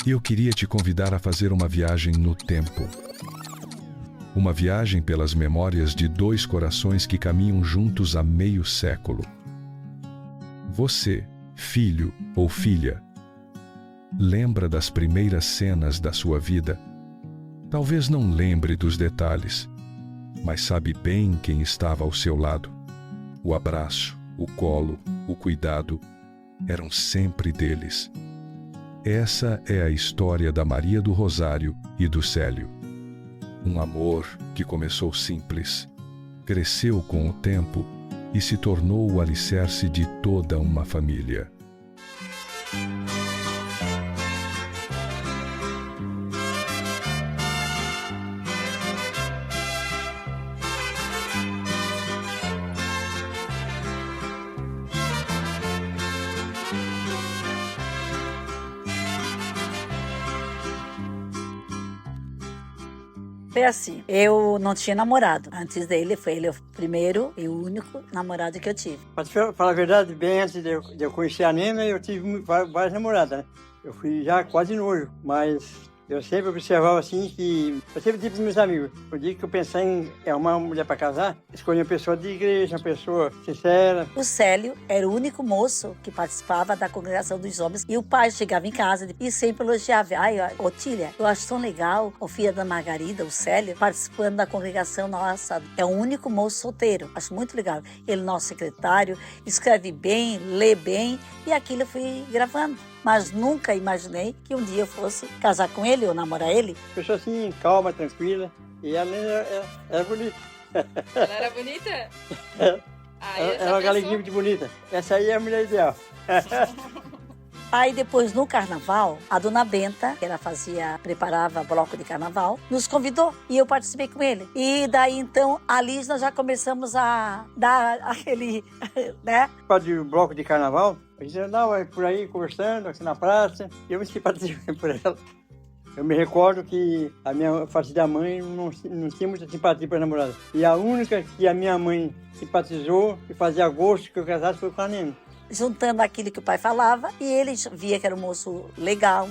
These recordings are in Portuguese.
e eu queria te convidar a fazer uma viagem no tempo. Uma viagem pelas memórias de dois corações que caminham juntos há meio século. Você, filho ou filha, lembra das primeiras cenas da sua vida? Talvez não lembre dos detalhes, mas sabe bem quem estava ao seu lado. O abraço, o colo, o cuidado eram sempre deles. Essa é a história da Maria do Rosário e do Célio. Um amor que começou simples, cresceu com o tempo e se tornou o alicerce de toda uma família. Foi assim, eu não tinha namorado. Antes dele, foi ele o primeiro e o único namorado que eu tive. Pra te falar a verdade, bem antes de eu conhecer a Nena, eu tive várias namoradas, né? Eu fui já quase noivo, mas eu sempre observava assim que... Eu sempre disse para meus amigos, o dia que eu pensar em arrumar uma mulher para casar, escolhi uma pessoa de igreja, uma pessoa sincera. O Célio era o único moço que participava da congregação dos homens. E o pai chegava em casa e sempre elogiava. Ai, Otília, eu acho tão legal o filho da Margarida, o Célio, participando da congregação nossa. É o único moço solteiro. Acho muito legal. Ele, nosso secretário, escreve bem, lê bem. E aquilo eu fui gravando. Mas nunca imaginei que um dia eu fosse casar com ele ou namorar ele. Pessoa assim, calma, tranquila. E ela era bonita. Ela era bonita? Ela era uma galeguinha de bonita. Essa aí é a mulher ideal. Aí depois, no carnaval, a dona Benta, que ela preparava bloco de carnaval, nos convidou e eu participei com ele. E daí então, ali nós já começamos a dar aquele, né? De bloco de carnaval, a gente andava por aí conversando, aqui na praça, e eu me simpatizei por ela. Eu me recordo que a minha falecida mãe não tinha muita simpatia para namorada. E a única que a minha mãe simpatizou e fazia gosto que eu casasse foi com a Nena. Juntando aquilo que o pai falava, e ele via que era um moço legal.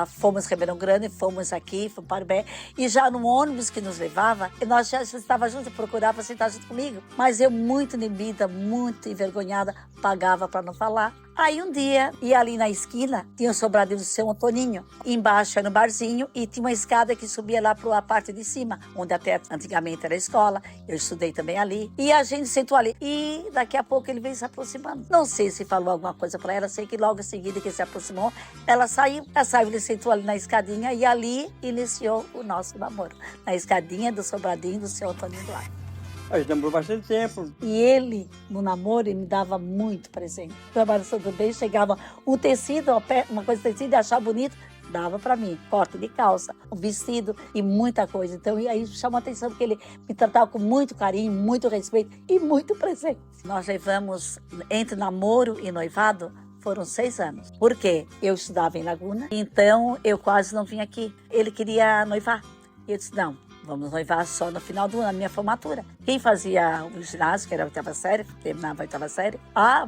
Fomos em Ribeirão Grande, fomos aqui, fomos para o Bé, e já no ônibus que nos levava, nós já estávamos juntos, procurava sentar junto comigo. Mas eu, muito inibida, muito envergonhada, pagava para não falar. Aí um dia, ia ali na esquina, tinha o sobradinho do seu Antoninho. Embaixo era um barzinho e tinha uma escada que subia lá para a parte de cima, onde até antigamente era a escola. Eu estudei também ali. E a gente sentou ali. E daqui a pouco ele veio se aproximando. Não sei se falou alguma coisa para ela, sei que logo em seguida que ele se aproximou, ela saiu, ele sentou ali na escadinha e ali iniciou o nosso namoro. Na escadinha do sobradinho do seu Antoninho lá. A gente namorou bastante tempo. E ele, no namoro, ele me dava muito presente. Trabalhando bem, chegava um tecido, uma coisa de tecido, e achava bonito, dava para mim. Corte de calça, um vestido e muita coisa. Então, e aí chamou a atenção porque ele me tratava com muito carinho, muito respeito e muito presente. Nós levamos, entre namoro e noivado, foram 6 anos. Por quê? Eu estudava em Laguna, então eu quase não vinha aqui. Ele queria noivar. E eu disse, não. Vamos noivar só no final do ano, na minha formatura. Quem fazia o ginásio, que era a 8ª série, terminava a 8ª série,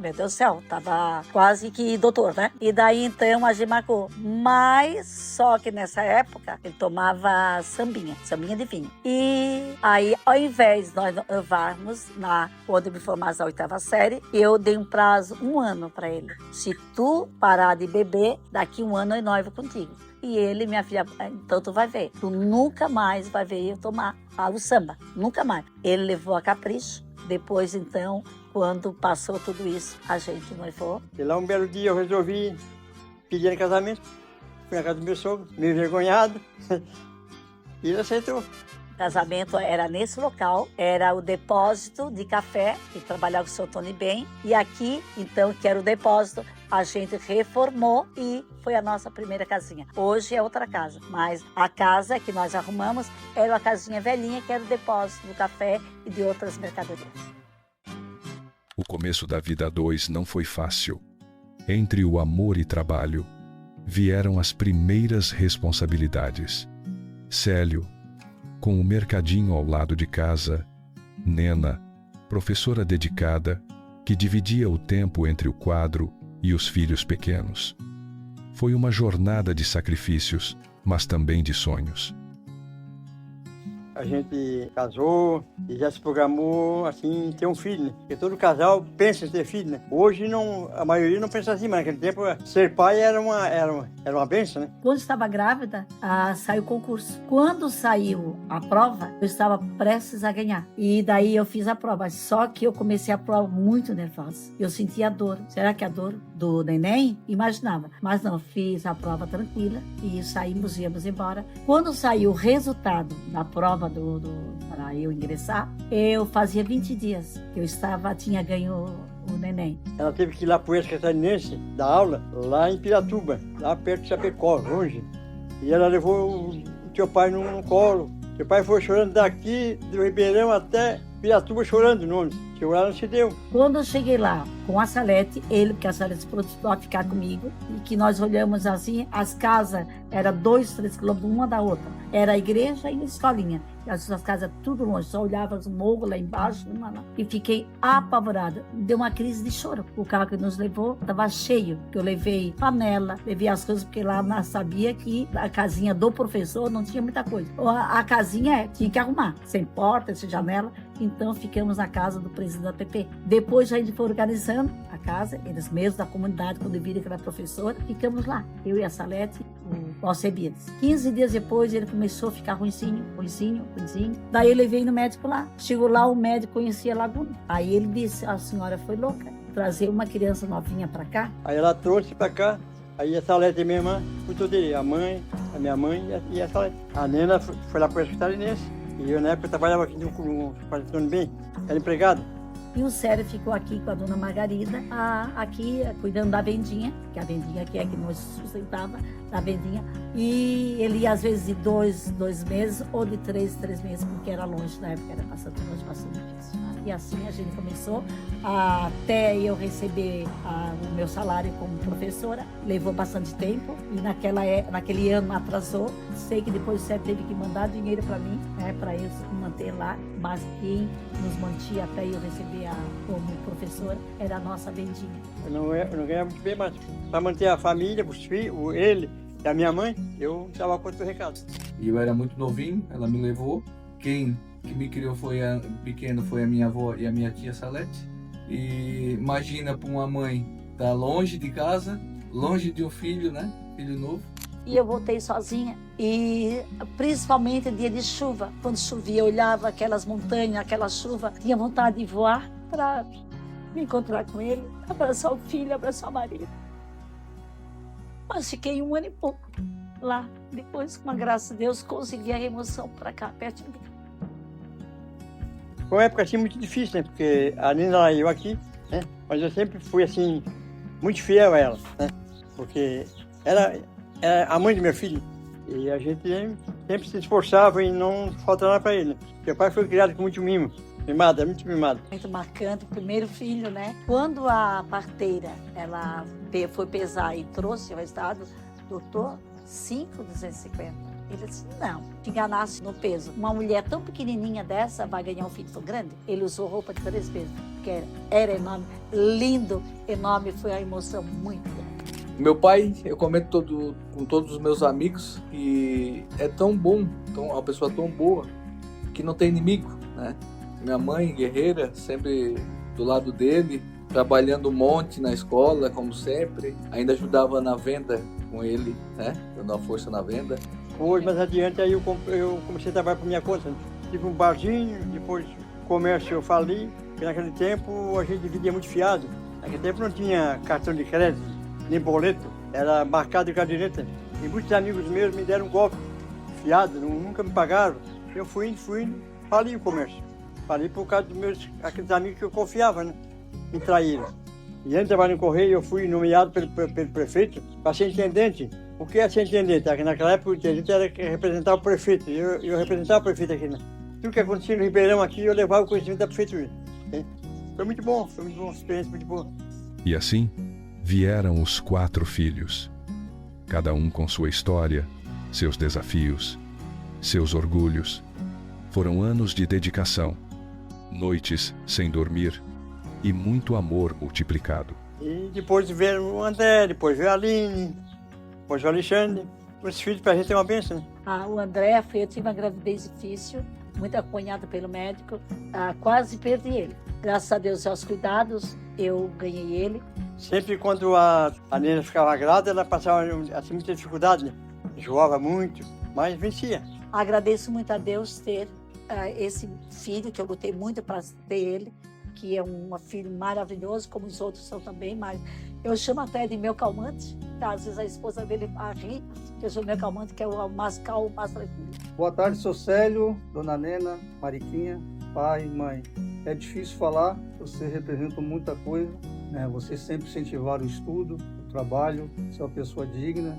meu Deus do céu, tava quase que doutor, né? E daí, então, a gente marcou. Mas, só que nessa época, ele tomava sambinha de vinho. E aí, ao invés de nós noivarmos, quando eu me formasse na 8ª série, eu dei um prazo, 1 ano para ele. Se tu parar de beber, daqui 1 ano eu noivo contigo. E ele, minha filha, então tu vai ver. Tu nunca mais vai ver eu tomar o samba. Nunca mais. Ele levou a capricho. Depois, então, quando passou tudo isso, a gente noivou. E lá um belo dia eu resolvi pedir em casamento. Fui na casa do meu sogro, meio envergonhado. E ele aceitou. O casamento era nesse local, era o depósito de café, que trabalhava com o seu Tony bem. E aqui, então, que era o depósito, a gente reformou e foi a nossa primeira casinha. Hoje é outra casa, mas a casa que nós arrumamos era uma casinha velhinha, que era o depósito do café e de outras mercadorias. O começo da vida a dois não foi fácil. Entre o amor e trabalho, vieram as primeiras responsabilidades. Célio, com o mercadinho ao lado de casa, Nena, professora dedicada, que dividia o tempo entre o quadro e os filhos pequenos. Foi uma jornada de sacrifícios, mas também de sonhos. A gente casou e já se programou, assim, ter um filho, né? Porque todo casal pensa em ter filho, né? Hoje, não, a maioria não pensa assim, mas naquele tempo, ser pai era uma bênção, né? Quando estava grávida, saiu o concurso. Quando saiu a prova, eu estava prestes a ganhar. E daí eu fiz a prova. Só que eu comecei a prova muito nervosa. Eu sentia dor. Será que a dor do neném? Imaginava. Mas não, fiz a prova tranquila e íamos embora. Quando saiu o resultado da prova para eu ingressar, eu fazia 20 dias que eu tinha ganho o neném. Ela teve que ir lá pro Oeste Catarinense, dar aula, lá em Piratuba, lá perto de Chapecó, longe. E ela levou o teu pai no colo. Teu pai foi chorando daqui, do Ribeirão até Piratuba, chorando no ônibus. Chegou lá, não se deu. Quando eu cheguei lá com a Salete, porque a Salete se propôs a ficar comigo, e que nós olhamos assim, as casas eram 2, 3 quilômetros uma da outra. Era a igreja e a escolinha. E as suas casas tudo longe, só olhava os morros lá embaixo, uma lá. E fiquei apavorada. Deu uma crise de choro. O carro que nos levou estava cheio, que eu levei panela, levei as coisas, porque lá nós sabia que a casinha do professor não tinha muita coisa. A casinha tinha que arrumar, sem porta, sem janela. Então ficamos na casa do presidente da TP. Depois a gente foi organizando a casa, eles mesmos da comunidade, quando viram que era professora, ficamos lá. Eu e a Salete, o Alcebiades. 15 dias depois ele começou a ficar ruinzinho. Daí eu levei no médico lá. Chegou lá, o médico conhecia a Laguna. Aí ele disse, a senhora foi louca, trazer uma criança novinha pra cá. Aí ela trouxe pra cá. Aí a Salete, minha irmã, cuidou dele. A minha mãe e a Salete. A Nena foi lá pro Oeste Catarinense. E eu, na época, trabalhava aqui no Patrocínio Bem, era empregado. E o Sério ficou aqui com a dona Margarida, aqui cuidando da vendinha, que a vendinha aqui é que nos sustentava, da vendinha. E ele ia às vezes de 2 meses ou de 3 meses, porque era longe, na época era bastante longe, bastante difícil. E assim a gente começou, até eu receber o meu salário como professora. Levou bastante tempo e naquele ano atrasou. Sei que depois o Sério teve que mandar dinheiro para mim, para eu manter lá, mas quem nos mantinha até eu receber como professora era a nossa vendinha. Eu não ganhava muito bem, mas para manter a família, os filhos, ele e a minha mãe, eu dava conta do recado. E eu era muito novinho, ela me levou. Quem que me criou pequeno foi a minha avó e a minha tia Salete. E imagina para uma mãe estar longe de casa, longe de um filho, né? Filho novo. E eu voltei sozinha, e principalmente dia de chuva, quando chovia, eu olhava aquelas montanhas, aquela chuva, tinha vontade de voar para me encontrar com ele, abraçar o filho, abraçar o marido. Mas fiquei 1 ano e pouco lá. Depois, com a graça de Deus, consegui a remoção para cá, perto de mim. Foi uma época assim muito difícil, né? Porque a Nina e eu aqui, né? Mas eu sempre fui assim, muito fiel a ela, né? Porque ela é a mãe do meu filho. E a gente sempre se esforçava em não faltar nada para ele, né? Meu pai foi criado com muito mimo. Mimado, muito mimado. Muito marcante, o primeiro filho, né? Quando a parteira, ela foi pesar e trouxe o resultado, doutor, 5,250. Ele disse, não, te enganasse no peso. Uma mulher tão pequenininha dessa vai ganhar um filho tão grande? Ele usou roupa de 3 vezes, porque era enorme, lindo, enorme, foi uma emoção muito grande. Meu pai, eu comento com todos os meus amigos que é tão bom, uma pessoa tão boa, que não tem inimigo, né? Minha mãe, guerreira, sempre do lado dele, trabalhando um monte na escola, como sempre. Ainda ajudava na venda com ele, né? Dando uma força na venda. Hoje, mais adiante, aí eu comecei a trabalhar por minha conta. Tive um barzinho, depois comércio eu fali, porque naquele tempo a gente dividia muito fiado. Naquele tempo não tinha cartão de crédito, nem boleto, era marcado de caderneta. E muitos amigos meus me deram um golpe, fiado, nunca me pagaram. Eu fui indo, fali o comércio. Fali por causa dos aqueles amigos que eu confiava, né? Me traíram. E antes de trabalhar no Correio, eu fui nomeado pelo prefeito para ser intendente. O que é ser intendente? Naquela época, o intendente era representar o prefeito. Eu representava o prefeito aqui, né? Tudo que acontecia no Ribeirão aqui, eu levava o conhecimento da prefeitura. Né? Foi muito bom, uma experiência muito boa. E assim, vieram os 4 filhos. Cada um com sua história, seus desafios, seus orgulhos. Foram anos de dedicação, noites sem dormir e muito amor multiplicado. E depois veio o André, depois veio a Aline, Depois o Alexandre. Os filhos pra gente é uma bênção, né? O André, eu tive uma gravidez difícil, muito acompanhada pelo médico, quase perdi ele. Graças a Deus, aos cuidados, eu ganhei ele. Sempre quando a Nena ficava grávida, ela passava assim, muita dificuldade, né? Enjoava muito, mas vencia. Agradeço muito a Deus ter esse filho, que eu lutei muito para ter ele, que é um filho maravilhoso, como os outros são também, mas eu chamo até de meu calmante. Às vezes a esposa dele ri, que eu chamo meu calmante, que é o mais calmo, mais tranquilo. Boa tarde, seu Célio, dona Nena, Mariquinha, pai, mãe. É difícil falar, você representa muita coisa, né? Vocês sempre incentivaram o estudo, o trabalho, ser uma pessoa digna.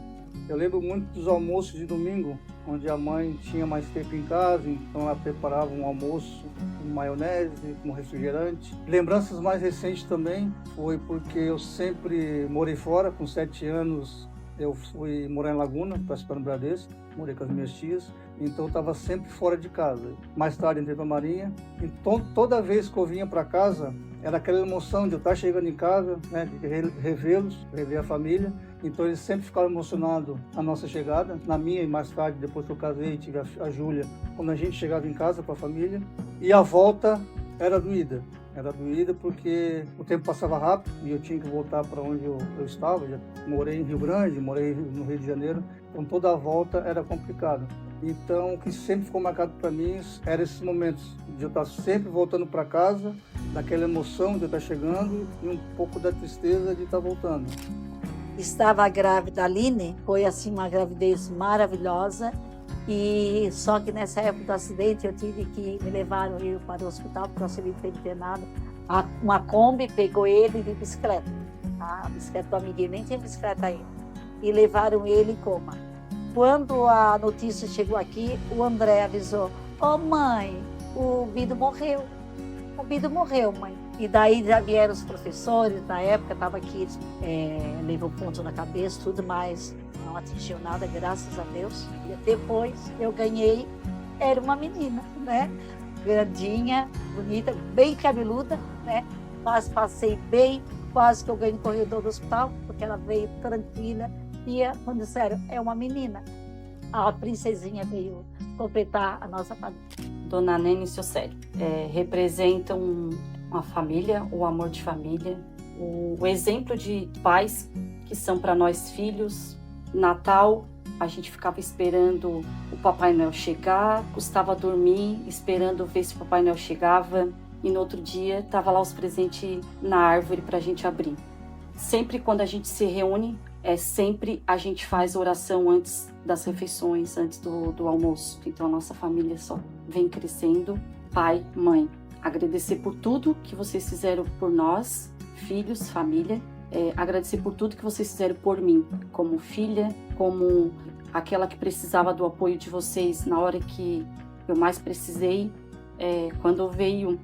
Eu lembro muito dos almoços de domingo, onde a mãe tinha mais tempo em casa, então ela preparava um almoço com maionese, com refrigerante. Lembranças mais recentes também foi porque eu sempre morei fora, com 7 anos eu fui morar em Laguna, participar no Bradesco, morei com as minhas tias, então eu estava sempre fora de casa. Mais tarde entrei para a Marinha, então toda vez que eu vinha para casa, era aquela emoção de eu estar chegando em casa, né, de revê-los, rever a família. Então eles sempre ficaram emocionados na nossa chegada, na minha e mais tarde, depois que eu casei, tive a Júlia, quando a gente chegava em casa com a família. E a volta era doída. Era doída porque o tempo passava rápido e eu tinha que voltar para onde eu estava. Já morei em Rio Grande, morei no Rio de Janeiro, então toda a volta era complicada. Então o que sempre ficou marcado para mim eram esses momentos de eu estar sempre voltando para casa, daquela emoção de eu estar chegando e um pouco da tristeza de estar voltando. Estava grávida, a Aline, foi assim uma gravidez maravilhosa, e só que nessa época do acidente eu tive que me levaram ele para o hospital, porque o foi internado. Uma Kombi pegou ele de bicicleta, a bicicleta do amiguinho, nem tinha bicicleta ainda, e levaram ele em coma. Quando a notícia chegou aqui, o André avisou: "Ô mãe, o Bido morreu. O Bido morreu, mãe." E daí já vieram os professores, na época estava aqui, levou ponto na cabeça, tudo, mas não atingiu nada, graças a Deus. E depois eu ganhei, era uma menina, né? Grandinha, bonita, bem cabeluda, né? Mas passei bem, quase que eu ganhei no corredor do hospital, porque ela veio tranquila. E quando disseram, é uma menina, a princesinha veio completar a nossa família. Dona Nena e seu Célio representam uma família, o amor de família, o exemplo de pais que são para nós filhos. Natal, a gente ficava esperando o Papai Noel chegar, custava dormir, esperando ver se o Papai Noel chegava, e no outro dia tava lá os presentes na árvore para a gente abrir. Sempre quando a gente se reúne, sempre a gente faz oração antes das refeições, antes do almoço. Então a nossa família só vem crescendo, pai, mãe. Agradecer por tudo que vocês fizeram por nós, filhos, família. Agradecer por tudo que vocês fizeram por mim, como filha, como aquela que precisava do apoio de vocês na hora que eu mais precisei. Quando veio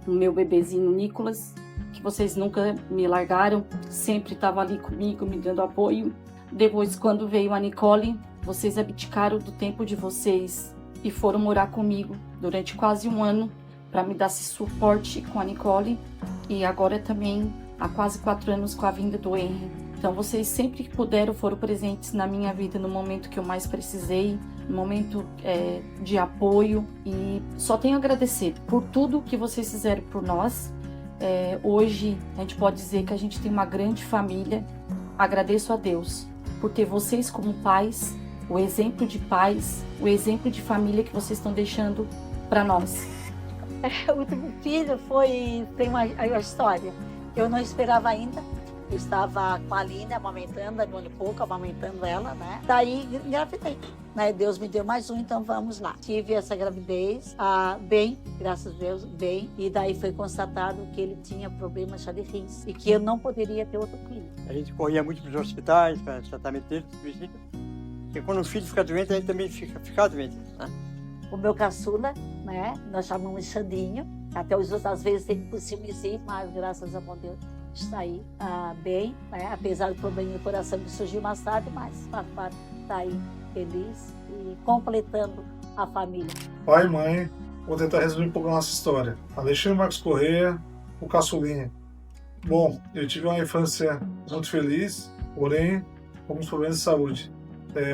o meu bebezinho Nicolas, que vocês nunca me largaram, sempre estavam ali comigo, me dando apoio. Depois, quando veio a Nicole, vocês abdicaram do tempo de vocês e foram morar comigo durante quase um ano para me dar esse suporte com a Nicole. E agora também há quase 4 anos com a vinda do Henry. Então vocês sempre que puderam foram presentes na minha vida no momento que eu mais precisei, no momento de apoio, e só tenho a agradecer por tudo que vocês fizeram por nós. Hoje a gente pode dizer que a gente tem uma grande família. Agradeço a Deus por ter vocês como pais, o exemplo de pais, o exemplo de família que vocês estão deixando para nós. O último filho tem uma história. Eu não esperava ainda. Eu estava com a Aline amamentando, há um ano e pouco, amamentando ela, né? Daí engravidei, né? Deus me deu mais um, então vamos lá. Tive essa gravidez, bem, graças a Deus, bem. E daí foi constatado que ele tinha problemas de rins e que eu não poderia ter outro filho. A gente corria muito para os hospitais, para tratamento dele, visita. Porque quando o filho fica doente, ele também fica doente, né? O meu caçula, né? Nós chamamos de Xandinho. Até os outros, às vezes, tem por ciúmezinho, mas graças a Deus está aí bem, né? Apesar do problema do coração que surgiu mais tarde, mas está aí feliz e completando a família. Pai e mãe, vou tentar resumir um pouco a nossa história. Alexandre Marcos Correia, o caçulinha. Bom, eu tive uma infância muito feliz, porém, alguns problemas de saúde.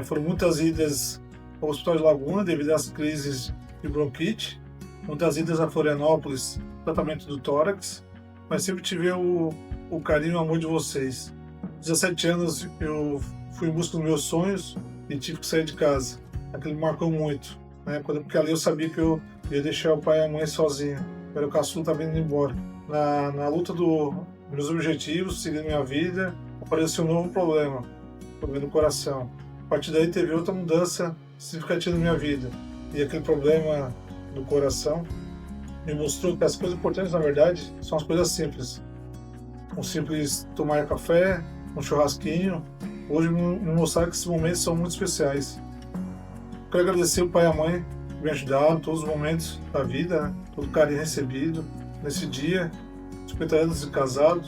Foram muitas idas ao Hospital de Laguna devido às crises de bronquite, muitas idas a Florianópolis, tratamento do tórax, mas sempre tive o carinho e o amor de vocês. 17 anos eu fui em busca dos meus sonhos e tive que sair de casa. Aquilo me marcou muito, né? Porque ali eu sabia que eu ia deixar o pai e a mãe sozinho. Eu era o caçula, estava indo embora. Na luta dos meus objetivos, seguindo minha vida, apareceu um novo problema do coração. A partir daí teve outra mudança significativa na minha vida. E aquele problema do coração me mostrou que as coisas importantes, na verdade, são as coisas simples. Um simples tomar café, um churrasquinho. Hoje me mostraram que esses momentos são muito especiais. Quero agradecer o pai e a mãe que me ajudaram em todos os momentos da vida, né? Todo o carinho recebido nesse dia, 50 anos de casado.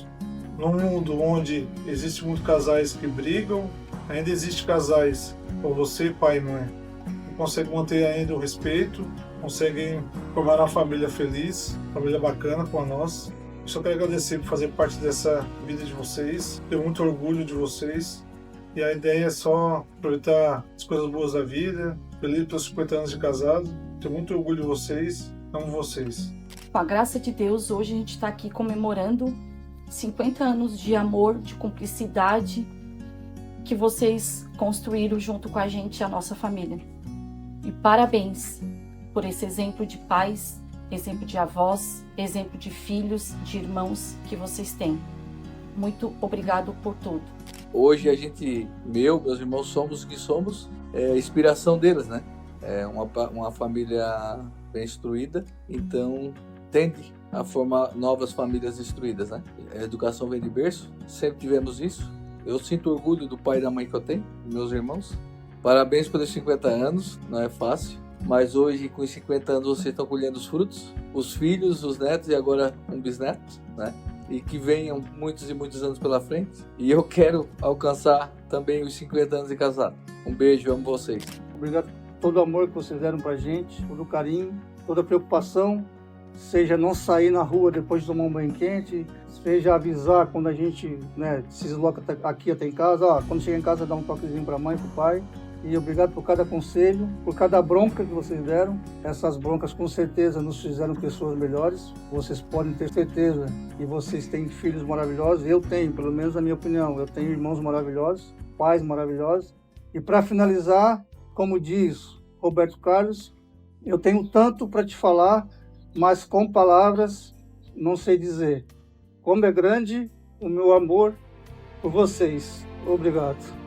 Num mundo onde existem muitos casais que brigam, ainda existem casais como você, pai e mãe, que conseguem manter ainda o respeito, conseguem formar uma família feliz, família bacana com a nossa. Eu só quero agradecer por fazer parte dessa vida de vocês, tenho muito orgulho de vocês. E a ideia é só aproveitar as coisas boas da vida, feliz pelos 50 anos de casado, tenho muito orgulho de vocês, amo vocês. Com a graça de Deus, hoje a gente está aqui comemorando 50 anos de amor, de cumplicidade que vocês construíram junto com a gente e a nossa família. E parabéns por esse exemplo de pais, exemplo de avós, exemplo de filhos, de irmãos que vocês têm. Muito obrigado por tudo. Hoje a gente, meus irmãos, somos o que somos, inspiração deles, né? É uma família bem instruída, então tende a formar novas famílias instruídas, né? A educação vem de berço, sempre tivemos isso. Eu sinto orgulho do pai e da mãe que eu tenho, meus irmãos. Parabéns pelos 50 anos, não é fácil, mas hoje com os 50 anos vocês estão colhendo os frutos, os filhos, os netos e agora um bisneto, né? E que venham muitos e muitos anos pela frente. E eu quero alcançar também os 50 anos de casado. Um beijo, amo vocês. Obrigado por todo o amor que vocês deram pra gente, todo o carinho, toda a preocupação, seja não sair na rua depois de tomar um banho quente, seja avisar quando a gente, né, se desloca aqui até em casa, quando chega em casa dá um toquezinho pra mãe, pro pai. E obrigado por cada conselho, por cada bronca que vocês deram. Essas broncas com certeza nos fizeram pessoas melhores. Vocês podem ter certeza que vocês têm filhos maravilhosos. Eu tenho, pelo menos na minha opinião, eu tenho irmãos maravilhosos, pais maravilhosos. E para finalizar, como diz Roberto Carlos, eu tenho tanto para te falar, mas com palavras não sei dizer. Como é grande o meu amor por vocês. Obrigado.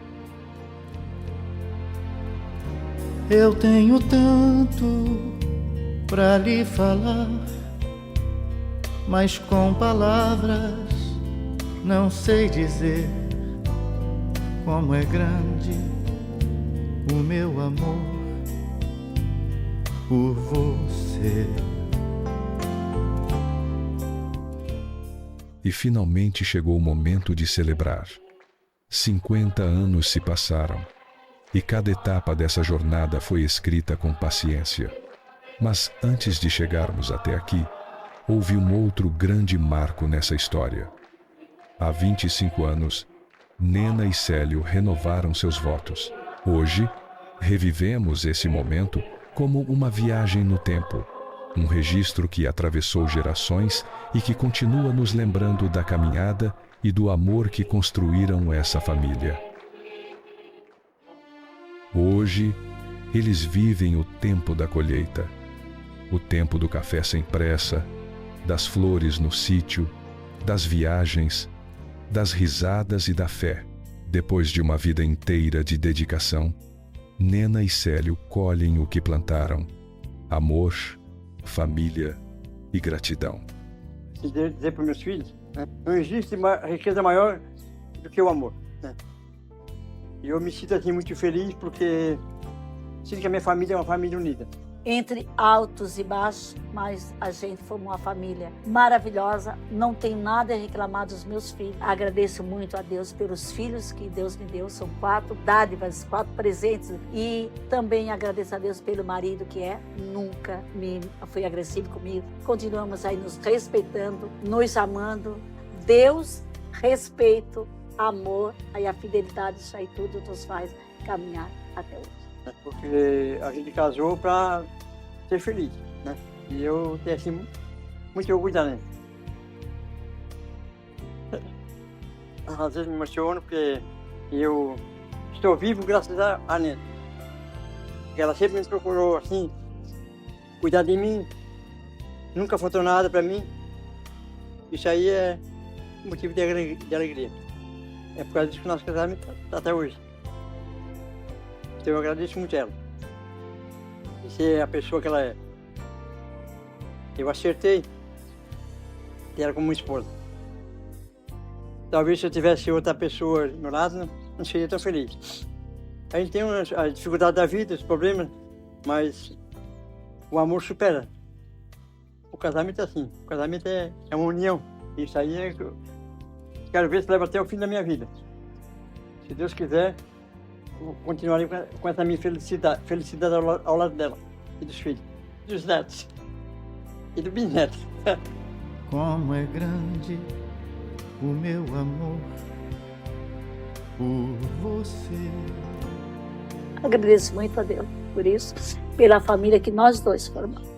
Eu tenho tanto pra lhe falar, mas com palavras não sei dizer como é grande o meu amor por você. E finalmente chegou o momento de celebrar. 50 anos se passaram. E cada etapa dessa jornada foi escrita com paciência. Mas antes de chegarmos até aqui, houve um outro grande marco nessa história. Há 25 anos, Nena e Célio renovaram seus votos. Hoje, revivemos esse momento como uma viagem no tempo, um registro que atravessou gerações e que continua nos lembrando da caminhada e do amor que construíram essa família. Hoje, eles vivem o tempo da colheita, o tempo do café sem pressa, das flores no sítio, das viagens, das risadas e da fé. Depois de uma vida inteira de dedicação, Nena e Célio colhem o que plantaram: amor, família e gratidão. Dizer para meus filhos, né? Não existe uma riqueza maior do que o amor, né? E eu me sinto assim muito feliz porque sinto que a minha família é uma família unida. Entre altos e baixos, mas a gente formou uma família maravilhosa. Não tenho nada a reclamar dos meus filhos. Agradeço muito a Deus pelos filhos que Deus me deu. São 4 dádivas, 4 presentes. E também agradeço a Deus pelo marido que nunca foi agressivo comigo. Continuamos aí nos respeitando, nos amando. Deus, respeito, amor, aí a fidelidade, isso aí tudo nos faz caminhar até hoje. Porque a gente casou para ser feliz, né? E eu tenho assim, muito orgulho da Nena. Às vezes me emociono porque eu estou vivo graças a Nena. Porque ela sempre me procurou assim, cuidar de mim, nunca faltou nada para mim. Isso aí é motivo de alegria. É por causa disso que nós casamos até hoje. Então eu agradeço muito ela. E ser a pessoa que ela é. Eu acertei ter ela como esposa. Talvez se eu tivesse outra pessoa do meu lado, não seria tão feliz. A gente tem a dificuldade da vida, os problemas, mas o amor supera. O casamento é assim, o casamento é uma união. Isso aí é que eu quero ver se leva até o fim da minha vida. Se Deus quiser, eu continuarei com essa minha felicidade ao lado dela, e dos filhos, dos netos, e do bisneto. Como é grande o meu amor por você. Agradeço muito a Deus por isso, pela família que nós dois formamos.